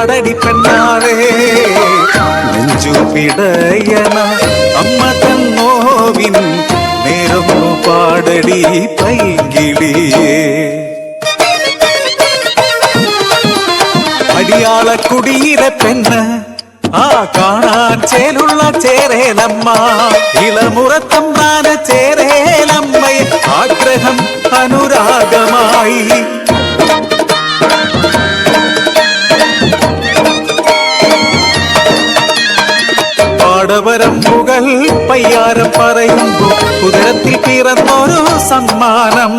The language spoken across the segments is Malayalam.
പാടടി പെണ്ണാളെ നെഞ്ചു പിടയണ അമ്മ തന്നോവിൻ നേരമൊന്നു പാടടി പൈങ്കിളിയേ. അടിയാളക്കുടിയിലെ പെണ്ണ് ആ കാണാൻ ചേലുള്ള ചേരേലമ്മ ഇളമുറത്തമ്മാന് ചേരേലമ്മയെ ആഗ്രഹം അനുരാഗമായി. പാടവരമ്പുകൾ പയ്യാരം പറയുമ്പോൾ കുതിരത്തിൽ പിറന്നൊരു സമ്മാനം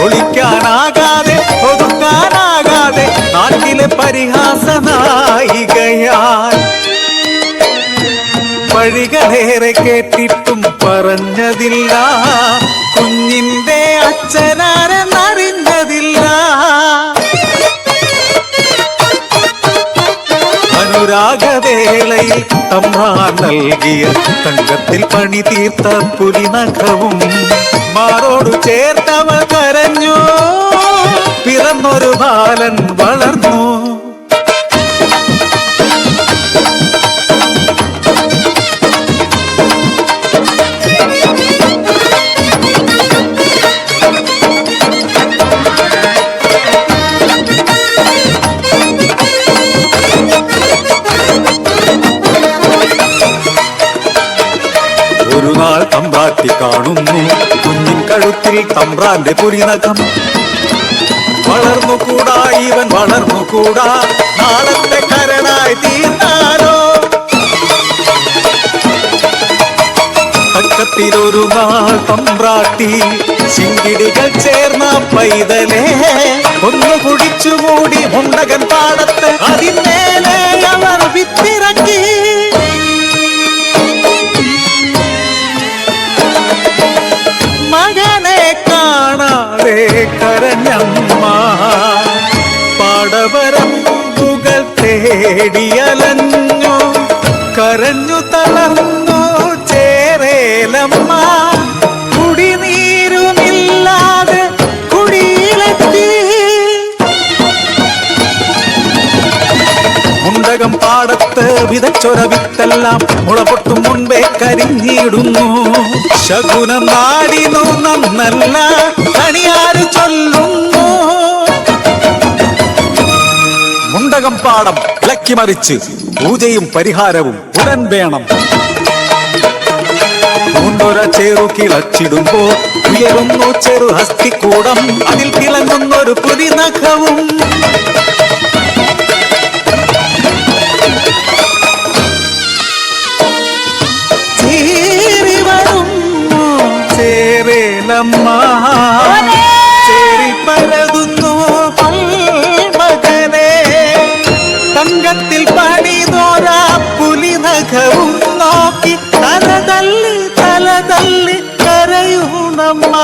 ഒളിക്കാനാകാതെ ഒതുക്കാനാകാതെ നാട്ടിലെ പരിഹാസ നായികയാൽ വഴികളേറെ കേട്ടിട്ടും പറഞ്ഞതില്ല കുഞ്ഞിന്റെ അച്ഛനാരെന്നറിഞ്ഞതില്ല. അനുരാഗവേളയിൽ തമ്പ്രാൻ നൽകിയ തങ്കത്തിൽ പണി തീർത്ത പുലിനഖവും മാറോടു ചേർത്തവൾ കരഞ്ഞു പിറന്നൊരു ബാലൻ വളർന്നു. ഒരു നാൾ തമ്പ്രാട്ടി കാണുന്നു കുഞ്ഞിൻ കഴുത്തിൽ തമ്പ്രാന്റെ പുലിനഖം. വളർന്നുകൂടാ ഇവൻ വളർന്നുകൂടാ നാളത്തെ കരനായി തീർന്നാലോ. തക്കത്തിലൊരു നാൾ തമ്പ്രാട്ടി ശിങ്കിടികൾ ചേർന്ന പൈതലേ ഒന്ന് കുടിച്ചുകൂടി മുണ്ടകൻ പാടത്ത് അതിന്മേലെ അവർ വിത്തിറക്കി. മകനെ കാണാതെ കരഞ്ഞമ്മ പാടവരമ്പുകൾ തേടിയലഞ്ഞു കരഞ്ഞു തളർന്നു ചേരേലമ്മ. കുടിനീരുമില്ലാതെ കുടിയിലെത്തി. മുണ്ടകം പാടത്ത് വിതച്ചൊര വിത്തെല്ലാം മുളപൊട്ടും മുൻപേ കരിഞ്ഞിടുന്നു. ശകുനം നാടിനു നന്നല്ല കണിയാര് ചൊല്ലുന്നു. മുണ്ടകം പാടം ഇളക്കി മറിച്ച് പൂജയും പരിഹാരവും ഉടൻ വേണം. മുണ്ടൊര ചേറു കിളച്ചിടുമ്പോ ഉയരുന്നു ചെറു ഹസ്തിക്കൂടം അതിൽ തിളങ്ങുന്നൊരു പുലിനഖവും. ചേരേലമ്മ ചേരി പരതുന്നു മകനെ തങ്കത്തിൽ പണിതോരാ പുലിനഖവും നോക്കി തലതല്ലി കരയൂണമ്മ.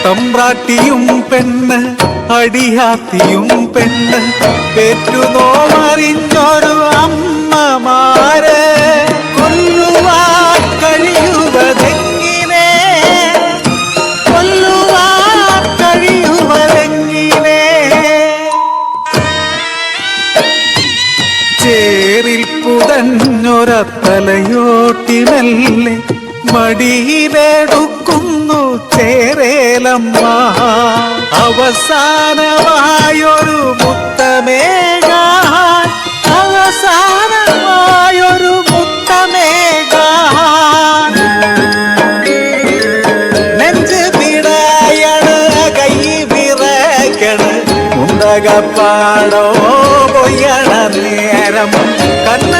തമ്പ്രാട്ടിയും പെണ്ണ് അടിയാത്തിയും പെണ്ണ് പെറ്റുനോമറിഞ്ഞൊരു അമ്മമാര് കൊല്ലുവാൻ കഴിയുവതെങ്ങിനെ കൊല്ലുവാൻ കഴിയുവതെങ്ങിനെ. ചേറിൽ പുടഞ്ഞൊരത്തലയോട്ടിമല്ലേ മടിയിലെടുക്കുന്നു ചേരേലമ്മ. അവസാനമായൊരു മുത്തമേകാൻ അവസാനമായൊരു മുത്തമേകാൻ. നെഞ്ച് പിടയണ് കൈ വിറയ്ക്കണ് മുണ്ടകപ്പാടോ പൊയ്യണ നേരം കണ്ണ